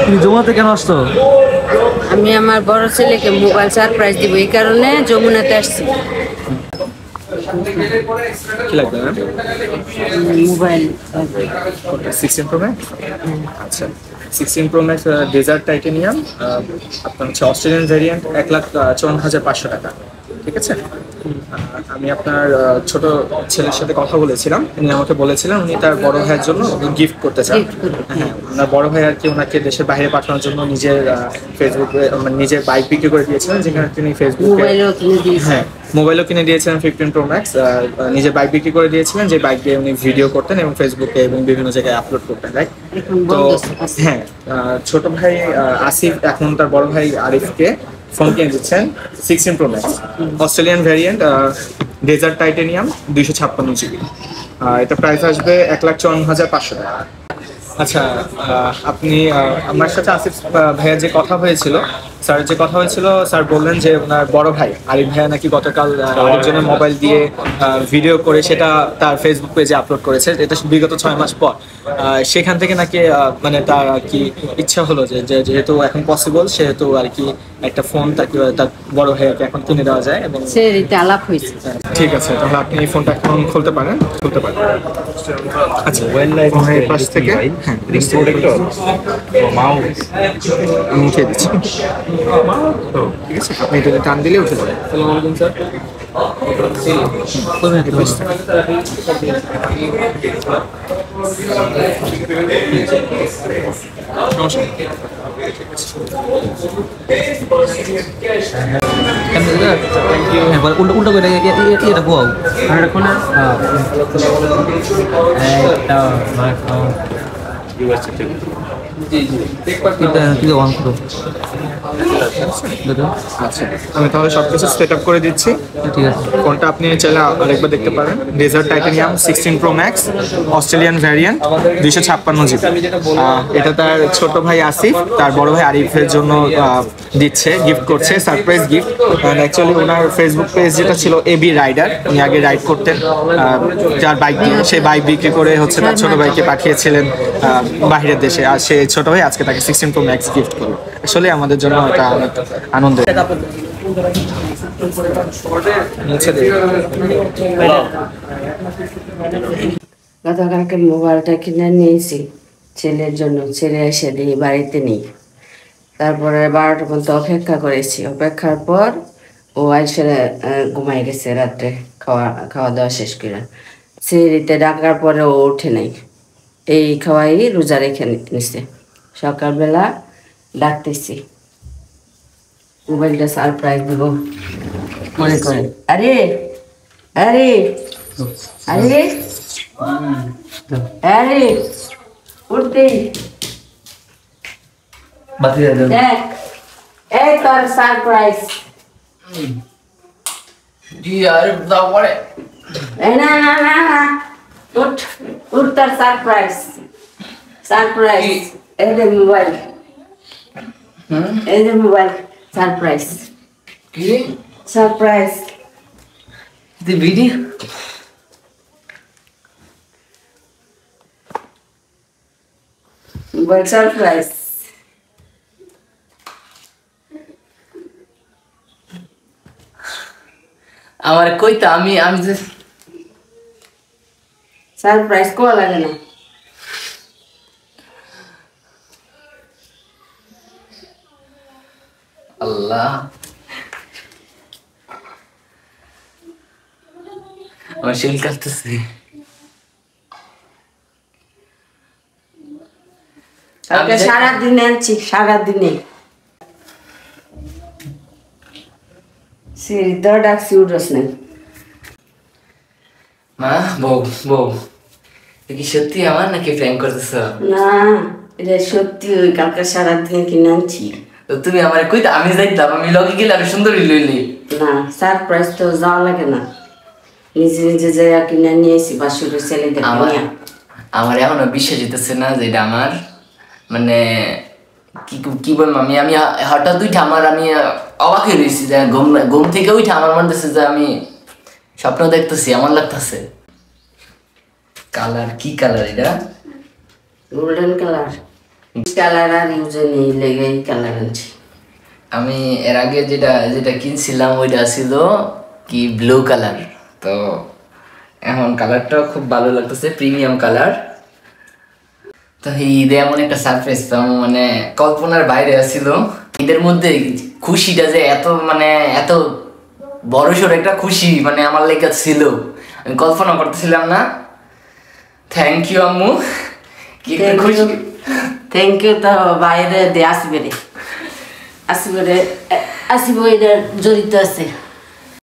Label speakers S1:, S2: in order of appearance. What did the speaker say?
S1: তুমি যমুনাতে কেন আসছো?
S2: আমি আমার বড় ছেলেকে মোবাইল সারপ্রাইজ দিব, এই কারণে যমুনাতে আসছি।
S3: কি লাগবে ম্যাম?
S2: Mobile
S3: 16 pro max. আচ্ছা, 16 প্রো ম্যাক্স ডেজার্ট টাইটেনিয়াম, আপনার হচ্ছে অস্ট্রেলিয়ান ভ্যারিয়েন্ট, 1,54,500 টাকা। ঠিক আছে। আমি আপনার ছোট ছেলের সাথে কথা বলেছিলাম, উনি আমাকে বলেছিলেন উনি তার বড় ভাইয়ের জন্য গিফট করতে চান। হ্যাঁ, ওনার বড় ভাই আর কি ওনাকে দেশের বাইরে পাঠানোর জন্য নিজের ফেসবুকে নিজের বাইক বিক্রি করে দিয়েছিলেন, যেখানে তিনি ফেসবুকে হ্যাঁ মোবাইলও কিনে দিয়েছিলেন 15 প্রো ম্যাক্স। নিজের বাইক বিক্রি করে দিয়েছিলেন, যে বাইক দিয়ে উনি ভিডিও করতেন এবং ফেসবুকে এবং বিভিন্ন জায়গায় আপলোড করতেন, রাইট? তো হ্যাঁ, ছোট ভাই আসিফ এখন তার বড় ভাই আরিফকে ফোন কিনে দিচ্ছেন 16 pro max Australian variant, dessert titanium, 256 GB. এটা প্রাইস আসবে 1,54,500 টাকা। আচ্ছা, আপনি আমার সাথে আসিফ ভাইয়ের যে কথা হয়েছিল, স্যার বললেন যে ওনার বড় ভাই আরিফ ভাইয়া নাকি গতকাল আরেকজনের মোবাইল দিয়ে ভিডিও করে সেটা তার ফেসবুক পেজে আপলোড করেছে, এটা বিগত 6 মাস পর। সেখান থেকে নাকি মানে তার আর কি ইচ্ছা হলো যে যেহেতু এখন পসিবল, সেহেতু আর কি একটা ফোন তার বড় ভাইয়াকে এখন কিনে দেওয়া যায় এবং
S2: আলাপ হয়েছে।
S3: ঠিক আছে, তাহলে আপনি এই ফোনটা এখন খুলতে পারেন। আচ্ছা, মোবাইল পাশ থেকে আমি উঠিয়ে দিচ্ছি। ঠিক আছে, আপনি এটা টান দিলে উঠে যাবে। আসসালামু আলাইকুম স্যার।
S1: উল্টো করে এটা বউ
S3: আচ্ছা, আমি তাহলে সবকিছু সেট আপ করে দিচ্ছি।
S1: ঠিক আছে,
S3: ফোনটা আপনি চাইলে আরেকবার দেখতে পারেন। Dessert titanium 16 pro max Australian variant, 256 GB. এটা তার ছোট ভাই আসিফ তার বড় ভাই আরিফের জন্য দিচ্ছে, গিফট করছে, সারপ্রাইজ গিফট। অ্যাকচুয়ালি ওনার ফেসবুক পেজ যেটা ছিল এবি রাইডার, উনি আগে রাইড করতেন যার বাইক দিয়ে, সেই বাইক বিক্রি করে হচ্ছে তার ছোট ভাইকে পাঠিয়েছিলেন বাহিরের দেশে, আর সেই ছোট ভাই আজকে তাকে 16 প্রো ম্যাক্স গিফট করলো। আসলে আমাদের জন্য এটা অনেক আনন্দের।
S2: গতকালকে মোবাইলটা কিনে নিয়েছি ছেলের জন্য, ছেলে এসে দিয়ে বাড়িতে নেই। তারপরে 12টা পর্যন্ত অপেক্ষা করেছি, অপেক্ষার পর ও এসে ঘুমাই গেছে রাত্রে, খাওয়া দাওয়া শেষ করে। সিঁড়িতে ডাকার পরে ও ওঠে নাই, এই খাওয়াই রোজা রেখে নিছে। সকালবেলা ডাকতেছি, মোবাইলটা সারপ্রাইজ দিব মনে করেন। আরে আরে আরে আরে উঠতে দেখ, এই তোর সারপ্রাইজ। না না না না, উঠ উঠ, তোর সারপ্রাইজ। এই যে মোবাইল, এই যে mobile surprise. Surprise
S1: video
S2: mobile surprise.
S1: আমার কইতা আমি যে
S2: সারপ্রাইজ কোয়া লাগে না।
S1: আল্লাহ, আমার শরীর কাঁপতেছে।
S2: সারাদিন আনছি, সারাদিনে ডাকছি উঠোস না।
S1: মা, বউ কি সত্যি আমার নাকি প্র্যাঙ্ক করতেছ?
S2: না, এটা সত্যি। ওই কালকে সারাদিন কিনে আনছি।
S1: তো তুমি আমার কইতা আমি যাইতাম, আমি লগে গেলে আমি সুন্দরী লইলি।
S2: না, সারপ্রাইজ তো যাওয়া লাগে না, নিজে নিজে যাইয়া কিনে নিয়েছি বাসুরের ছেলেদের নিয়ে।
S1: আমার এখনো বিশ্বাস হইতেছে না যে এটা আমার, মানে কি বলবো আমি হঠাৎ উঠে আমি অবাক হয়ে রয়েছি, যে ঘুম থেকে উঠে আমার মনে হচ্ছে যে আমি স্বপ্ন দেখতেছি, আমার লাগতেছে। কালার কি কালার এটা?
S2: Golden colour. কালার আর ইউজে নেই লেগে এই কালার আনছি।
S1: আমি এর আগে যেটা যেটা কিনছিলাম ওইটা ছিল কি ব্লু কালার, তো এখন কালারটা খুব ভালো লাগতেছে, প্রিমিয়াম কালার। তো এই ঈদে এমন একটা সারপ্রাইজ তো মানে কল্পনার বাইরে ছিল। ঈদের মধ্যে খুশিটা যে এত মানে এত বড়সড় একটা খুশি মানে আমার লেগে ছিল, আমি কল্পনা করতেছিলাম না। থ্যাংক ইউ আম্মু, কি একটা খুশি।
S2: Thank you. তো বাইরে দিয়ে আসবে রে, আসবে রে, আসিব এটা জড়িত আছে।